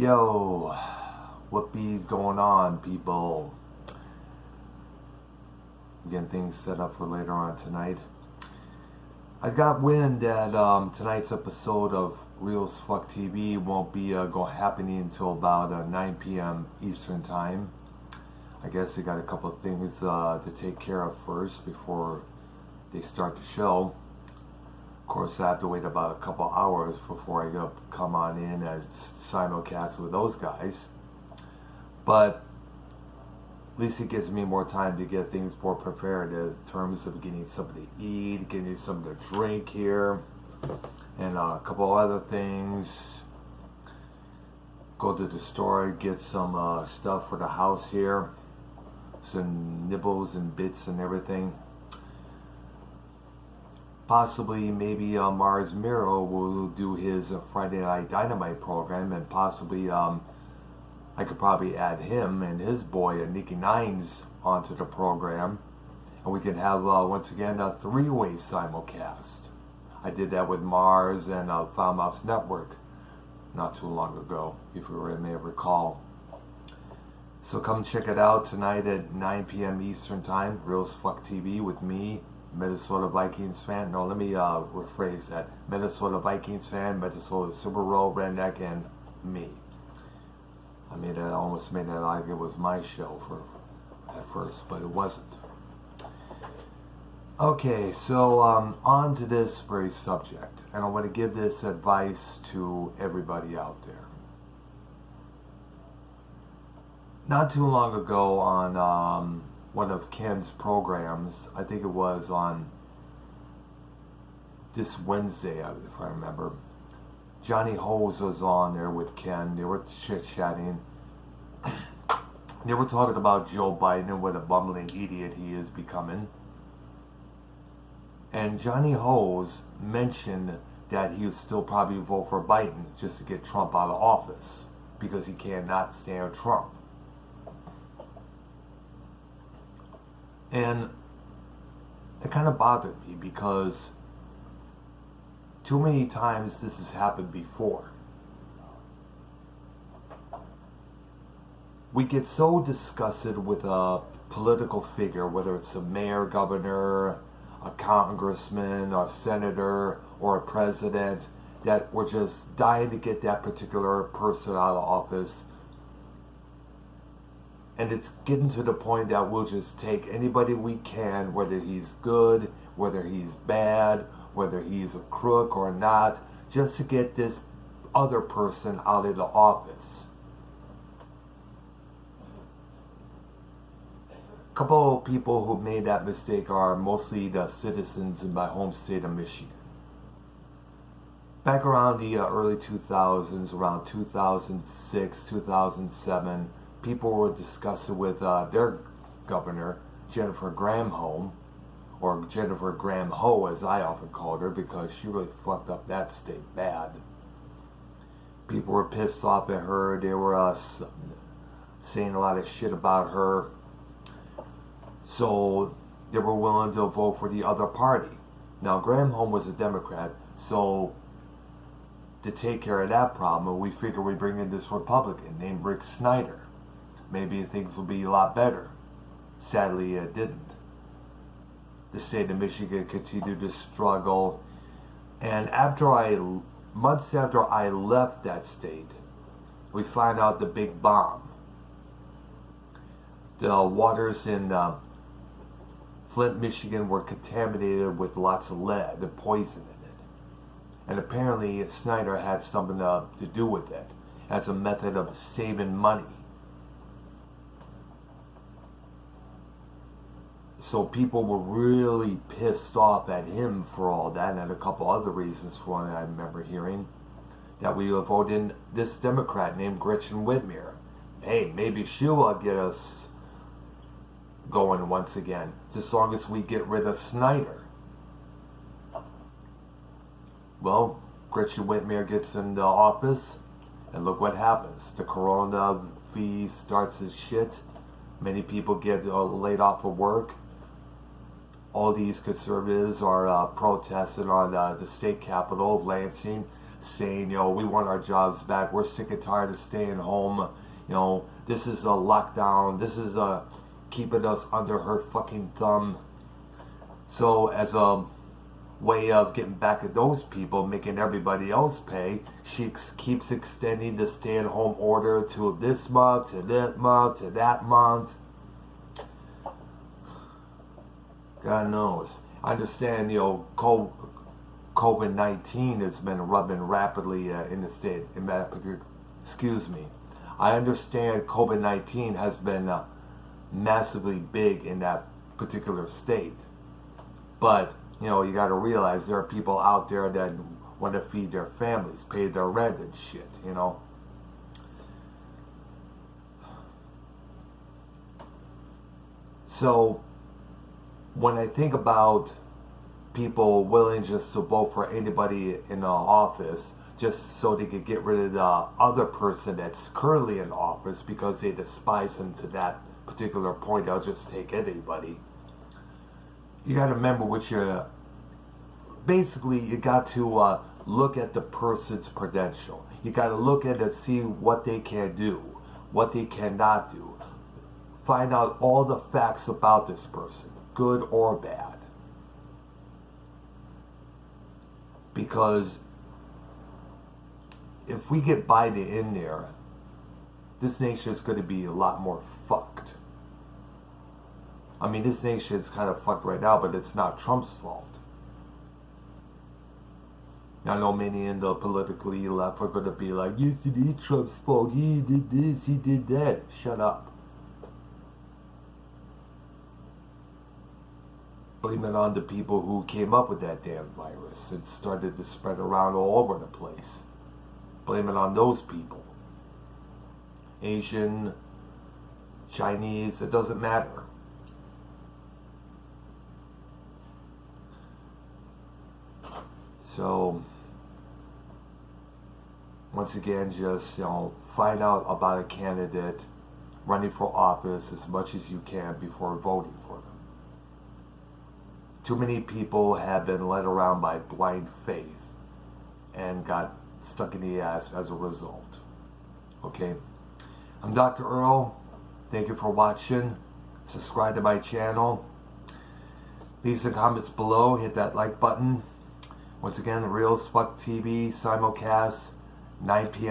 Yo, what bees going on, people? Getting things set up for later on tonight. I got wind that tonight's episode of Real as Fuck TV won't be happening until about 9 p.m. Eastern Time. I guess they got a couple of things to take care of first before they start the show. Of course, I have to wait about a couple hours before I come on in as simulcast with those guys. But at least it gives me more time to get things more prepared in terms of getting something to eat, getting something to drink here, and a couple other things. Go to the store, get some stuff for the house here, some nibbles and bits and everything. Possibly, maybe Mars Miro will do his Friday Night Dynamite program, and possibly I could probably add him and his boy Nikki Nines onto the program, and we can have once again a three-way simulcast. I did that with Mars and Farmhouse Network not too long ago, if you may recall. So come check it out tonight at 9 p.m. Eastern Time, Real as Fuck TV with me, Minnesota Vikings fan. No, let me rephrase that. Minnesota Vikings fan, Minnesota Super Bowl redneck, and me. I almost made that like it was my show at first, but it wasn't. Okay, so on to this very subject, and I want to give this advice to everybody out there. Not too long ago on one of Ken's programs, I think it was on this Wednesday, if I remember, Johnny Hose was on there with Ken. They were chit-chatting. They were talking about Joe Biden and what a bumbling idiot he is becoming. And Johnny Hose mentioned that he would still probably vote for Biden just to get Trump out of office because he cannot stand Trump. And it kind of bothered me because too many times this has happened before. We get so disgusted with a political figure, whether it's a mayor, governor, a congressman, a senator, or a president, that we're just dying to get that particular person out of office. And it's getting to the point that we'll just take anybody we can, whether he's good, whether he's bad, whether he's a crook or not, just to get this other person out of the office. A couple of people who made that mistake are mostly the citizens in my home state of Michigan. Back around the early 2000s, around 2006, 2007, people were discussing with their governor, Jennifer Granholm, or Jennifer Granholm as I often called her, because she really fucked up that state bad. People were pissed off at her. They were saying a lot of shit about her. So they were willing to vote for the other party. Now, Granholm was a Democrat, so to take care of that problem, we figured we'd bring in this Republican named Rick Snyder. Maybe things will be a lot better. Sadly, it didn't. The state of Michigan continued to struggle. And months after I left that state, we found out the big bomb. The waters in Flint, Michigan were contaminated with lots of lead and poison in it. And apparently Snyder had something to do with it as a method of saving money. So people were really pissed off at him for all that, and a couple other reasons for it I remember hearing, that we voted in this Democrat named Gretchen Whitmer. Hey, maybe she'll get us going once again, just as long as we get rid of Snyder. Well, Gretchen Whitmer gets into office, and look what happens. The Corona fee starts as shit. Many people get laid off of work. All these conservatives are protesting on the state capital of Lansing, saying, we want our jobs back. We're sick and tired of staying home. This is a lockdown. This is keeping us under her fucking thumb. So as a way of getting back at those people, making everybody else pay, she keeps extending the stay-at-home order to this month, to that month, to that month. God knows. I understand, COVID-19 has been rubbing rapidly in the state. Excuse me. I understand COVID-19 has been massively big in that particular state. But, you got to realize there are people out there that want to feed their families, pay their rent and shit, So, when I think about people willing just to vote for anybody in the office just so they could get rid of the other person that's currently in office because they despise him to that particular point, they'll just take anybody. You got to remember you got to look at the person's credential. You got to look at it, see what they can do, what they cannot do. Find out all the facts about this person, good or bad. Because if we get Biden in there, this nation is going to be a lot more fucked. I mean, this nation is kind of fucked right now, but it's not Trump's fault. I know many in the politically left are going to be like, yes, it is Trump's fault. He did this, he did that. Shut up. Blame it on the people who came up with that damn virus. It started to spread around all over the place. Blame it on those people. Asian, Chinese, it doesn't matter. So, once again, just, find out about a candidate running for office as much as you can before voting for them. Too many people have been led around by blind faith and got stuck in the ass as a result. Okay? I'm Dr. Earl. Thank you for watching. Subscribe to my channel. Leave some comments below. Hit that like button. Once again, Real as Fuck TV simulcast, 9 p.m.